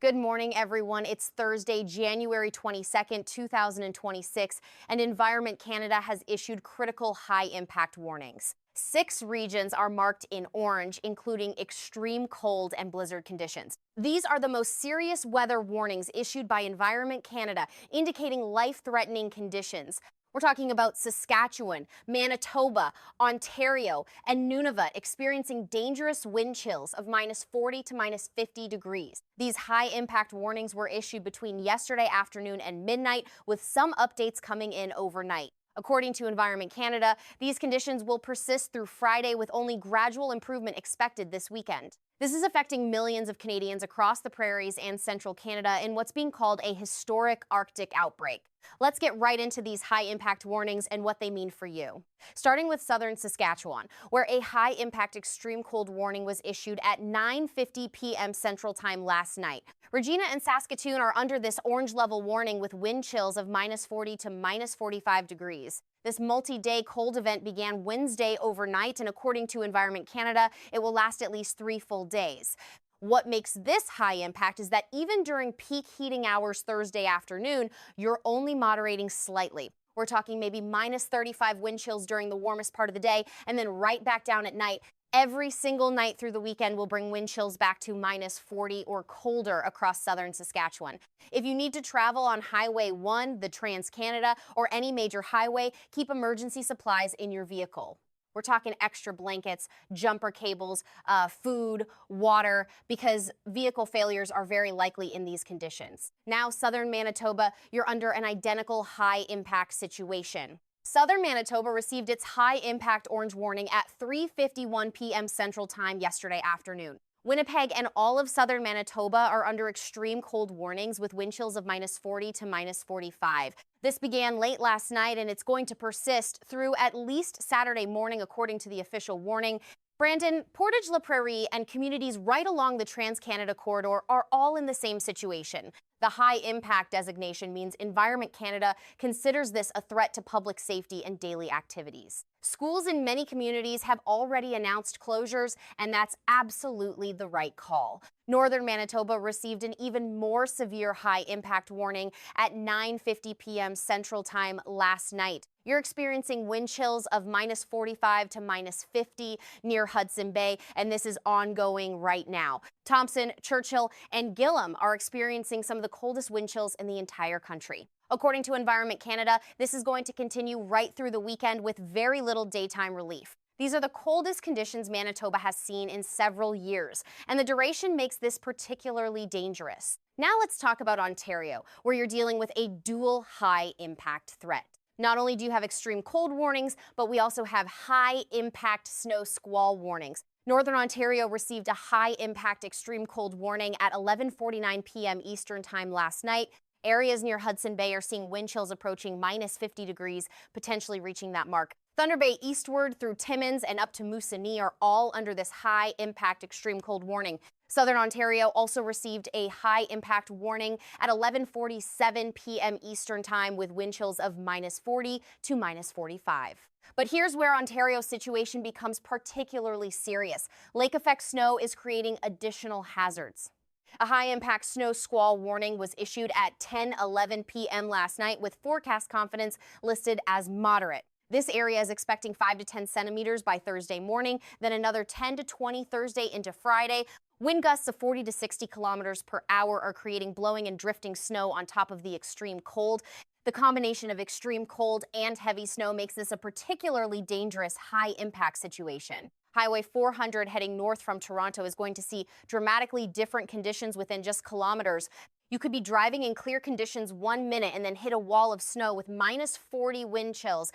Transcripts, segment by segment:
Good morning, everyone. It's Thursday, January 22nd, 2026, and Environment Canada has issued critical high-impact warnings. 6 regions are marked in orange, including extreme cold and blizzard conditions. These are the most serious weather warnings issued by Environment Canada, indicating life-threatening conditions. We're talking about Saskatchewan, Manitoba, Ontario, and Nunavut experiencing dangerous wind chills of -40 to -50 degrees. These high-impact warnings were issued between yesterday afternoon and midnight, with some updates coming in overnight. According to Environment Canada, these conditions will persist through Friday with only gradual improvement expected this weekend. This is affecting millions of Canadians across the prairies and central Canada in what's being called a historic Arctic outbreak. Let's get right into these high-impact warnings and what they mean for you. Starting with southern Saskatchewan, where a high-impact extreme cold warning was issued at 9:50 p.m. Central Time last night. Regina and Saskatoon are under this orange level warning with wind chills of -40 to -45 degrees. This multi-day cold event began Wednesday overnight, and according to Environment Canada, it will last at least 3 full days. What makes this high impact is that even during peak heating hours Thursday afternoon, you're only moderating slightly. We're talking maybe -35 wind chills during the warmest part of the day and then right back down at night. Every single night through the weekend will bring wind chills back to -40 or colder across southern Saskatchewan. If you need to travel on Highway 1, the Trans-Canada, or any major highway, keep emergency supplies in your vehicle. We're talking extra blankets, jumper cables, food, water, because vehicle failures are very likely in these conditions. Now, southern Manitoba, you're under an identical high-impact situation. Southern Manitoba received its high-impact orange warning at 3:51 p.m. Central Time yesterday afternoon. Winnipeg and all of southern Manitoba are under extreme cold warnings with wind chills of -40 to -45. This began late last night and it's going to persist through at least Saturday morning, according to the official warning. Brandon, Portage-La Prairie, and communities right along the Trans-Canada corridor are all in the same situation. The high-impact designation means Environment Canada considers this a threat to public safety and daily activities. Schools in many communities have already announced closures, and that's absolutely the right call. Northern Manitoba received an even more severe high-impact warning at 9:50 p.m. Central Time last night. You're experiencing wind chills of -45 to -50 near Hudson Bay, and this is ongoing right now. Thompson, Churchill, and Gillam are experiencing some of the coldest wind chills in the entire country. According to Environment Canada, this is going to continue right through the weekend with very little daytime relief. These are the coldest conditions Manitoba has seen in several years, and the duration makes this particularly dangerous. Now let's talk about Ontario, where you're dealing with a dual high-impact threat. Not only do you have extreme cold warnings, but we also have high-impact snow squall warnings. Northern Ontario received a high-impact extreme cold warning at 11:49 p.m. Eastern Time last night. Areas near Hudson Bay are seeing wind chills approaching -50 degrees, potentially reaching that mark. Thunder Bay eastward through Timmins and up to Moosonee are all under this high-impact extreme cold warning. Southern Ontario also received a high-impact warning at 11:47 p.m. Eastern Time with wind chills of -40 to -45. But here's where Ontario's situation becomes particularly serious. Lake-effect snow is creating additional hazards. A high-impact snow squall warning was issued at 10:11 p.m. last night with forecast confidence listed as moderate. This area is expecting 5 to 10 centimeters by Thursday morning, then another 10 to 20 Thursday into Friday. Wind gusts of 40 to 60 kilometers per hour are creating blowing and drifting snow on top of the extreme cold. The combination of extreme cold and heavy snow makes this a particularly dangerous high-impact situation. Highway 400 heading north from Toronto is going to see dramatically different conditions within just kilometers. You could be driving in clear conditions 1 minute and then hit a wall of snow with -40 wind chills.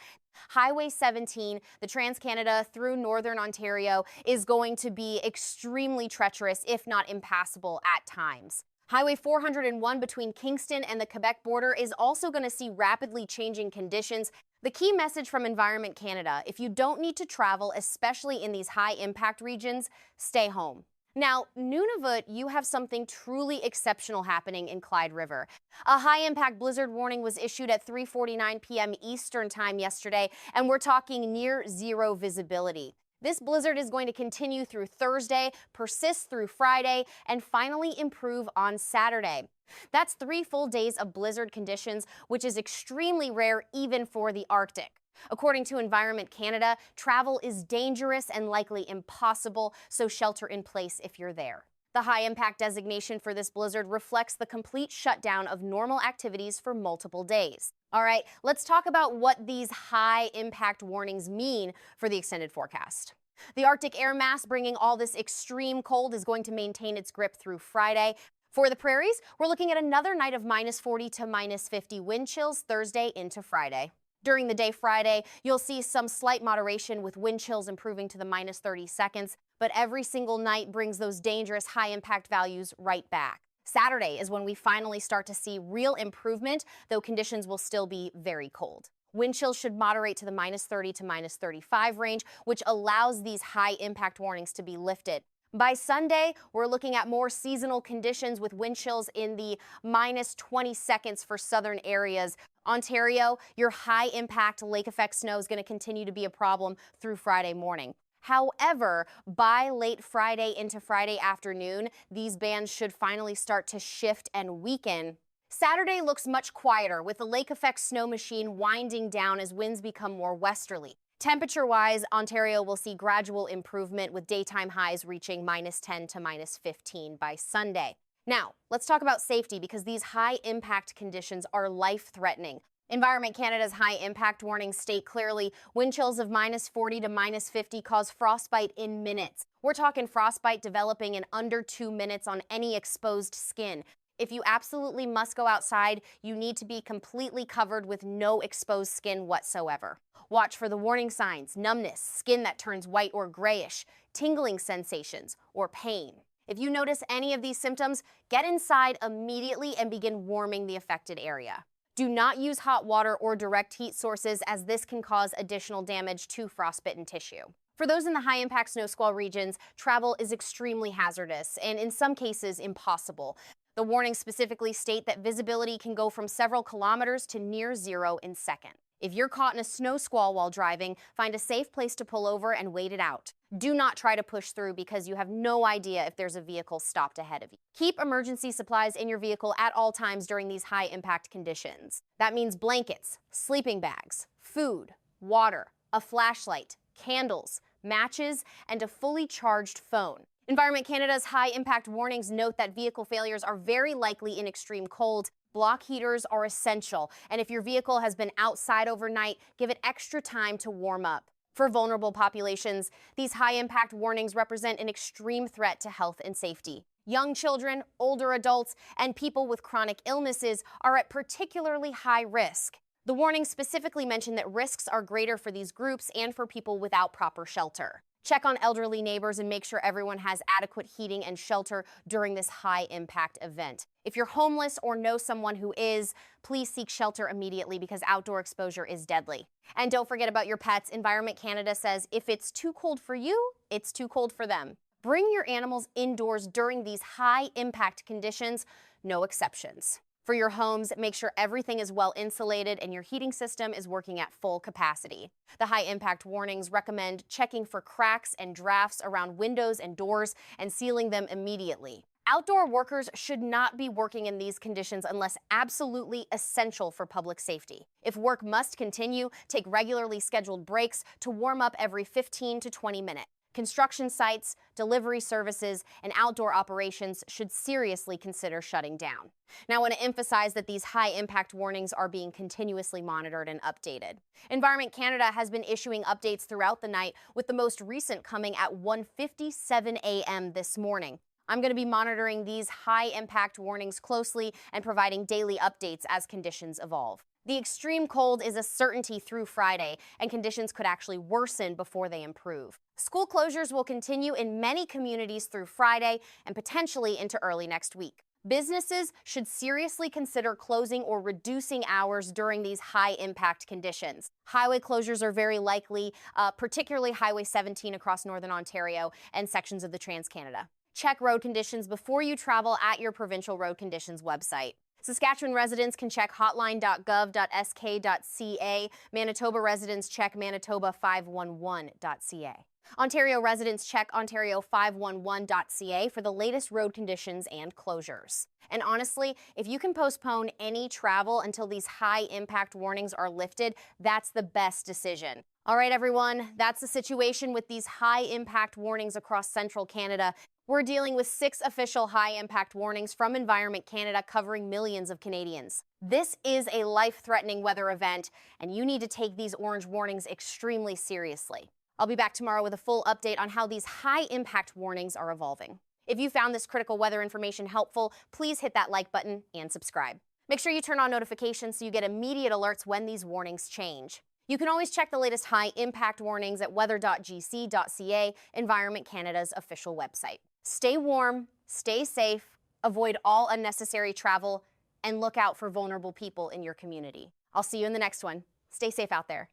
Highway 17, the Trans-Canada through Northern Ontario, is going to be extremely treacherous, if not impassable at times. Highway 401 between Kingston and the Quebec border is also going to see rapidly changing conditions. The key message from Environment Canada: if you don't need to travel, especially in these high-impact regions, stay home. Now, Nunavut, you have something truly exceptional happening in Clyde River. A high-impact blizzard warning was issued at 3:49 p.m. Eastern Time yesterday, and we're talking near zero visibility. This blizzard is going to continue through Thursday, persist through Friday, and finally improve on Saturday. That's 3 full days of blizzard conditions, which is extremely rare even for the Arctic. According to Environment Canada, travel is dangerous and likely impossible, so shelter in place if you're there. The high-impact designation for this blizzard reflects the complete shutdown of normal activities for multiple days. All right, let's talk about what these high-impact warnings mean for the extended forecast. The Arctic air mass bringing all this extreme cold is going to maintain its grip through Friday. For the prairies, we're looking at another night of -40 to -50 wind chills Thursday into Friday. During the day Friday, you'll see some slight moderation with wind chills improving to the -30 seconds, but every single night brings those dangerous high-impact values right back. Saturday is when we finally start to see real improvement, though conditions will still be very cold. Wind chills should moderate to the -30 to -35 range, which allows these high-impact warnings to be lifted. By Sunday, we're looking at more seasonal conditions with wind chills in the -20 seconds for southern areas. Ontario, your high-impact lake effect snow is going to continue to be a problem through Friday morning. However, by late Friday into Friday afternoon, these bands should finally start to shift and weaken. Saturday looks much quieter, with the lake effect snow machine winding down as winds become more westerly. Temperature-wise, Ontario will see gradual improvement with daytime highs reaching -10 to -15 by Sunday. Now, let's talk about safety because these high-impact conditions are life-threatening. Environment Canada's high-impact warnings state clearly wind chills of -40 to -50 cause frostbite in minutes. We're talking frostbite developing in under 2 minutes on any exposed skin. If you absolutely must go outside, you need to be completely covered with no exposed skin whatsoever. Watch for the warning signs: numbness, skin that turns white or grayish, tingling sensations, or pain. If you notice any of these symptoms, get inside immediately and begin warming the affected area. Do not use hot water or direct heat sources, as this can cause additional damage to frostbitten tissue. For those in the high-impact snow squall regions, travel is extremely hazardous and in some cases impossible. The warnings specifically state that visibility can go from several kilometers to near zero in seconds. If you're caught in a snow squall while driving, find a safe place to pull over and wait it out. Do not try to push through because you have no idea if there's a vehicle stopped ahead of you. Keep emergency supplies in your vehicle at all times during these high-impact conditions. That means blankets, sleeping bags, food, water, a flashlight, candles, matches, and a fully charged phone. Environment Canada's high-impact warnings note that vehicle failures are very likely in extreme cold. Block heaters are essential, and if your vehicle has been outside overnight, give it extra time to warm up. For vulnerable populations, these high-impact warnings represent an extreme threat to health and safety. Young children, older adults, and people with chronic illnesses are at particularly high risk. The warnings specifically mention that risks are greater for these groups and for people without proper shelter. Check on elderly neighbors and make sure everyone has adequate heating and shelter during this high-impact event. If you're homeless or know someone who is, please seek shelter immediately because outdoor exposure is deadly. And don't forget about your pets. Environment Canada says if it's too cold for you, it's too cold for them. Bring your animals indoors during these high-impact conditions, no exceptions. For your homes, make sure everything is well insulated and your heating system is working at full capacity. The high-impact warnings recommend checking for cracks and drafts around windows and doors and sealing them immediately. Outdoor workers should not be working in these conditions unless absolutely essential for public safety. If work must continue, take regularly scheduled breaks to warm up every 15 to 20 minutes. Construction sites, delivery services, and outdoor operations should seriously consider shutting down. Now, I want to emphasize that these high-impact warnings are being continuously monitored and updated. Environment Canada has been issuing updates throughout the night, with the most recent coming at 1:57 a.m. this morning. I'm going to be monitoring these high-impact warnings closely and providing daily updates as conditions evolve. The extreme cold is a certainty through Friday, and conditions could actually worsen before they improve. School closures will continue in many communities through Friday and potentially into early next week. Businesses should seriously consider closing or reducing hours during these high-impact conditions. Highway closures are very likely, particularly Highway 17 across northern Ontario and sections of the Trans-Canada. Check road conditions before you travel at your provincial road conditions website. Saskatchewan residents can check hotline.gov.sk.ca. Manitoba residents check manitoba511.ca. Ontario residents check ontario511.ca for the latest road conditions and closures. And honestly, if you can postpone any travel until these high impact warnings are lifted, that's the best decision. All right, everyone, that's the situation with these high impact warnings across central Canada. We're dealing with 6 official high impact warnings from Environment Canada covering millions of Canadians. This is a life-threatening weather event, and you need to take these orange warnings extremely seriously. I'll be back tomorrow with a full update on how these high impact warnings are evolving. If you found this critical weather information helpful, please hit that like button and subscribe. Make sure you turn on notifications so you get immediate alerts when these warnings change. You can always check the latest high impact warnings at weather.gc.ca, Environment Canada's official website. Stay warm, stay safe, avoid all unnecessary travel, and look out for vulnerable people in your community. I'll see you in the next one. Stay safe out there.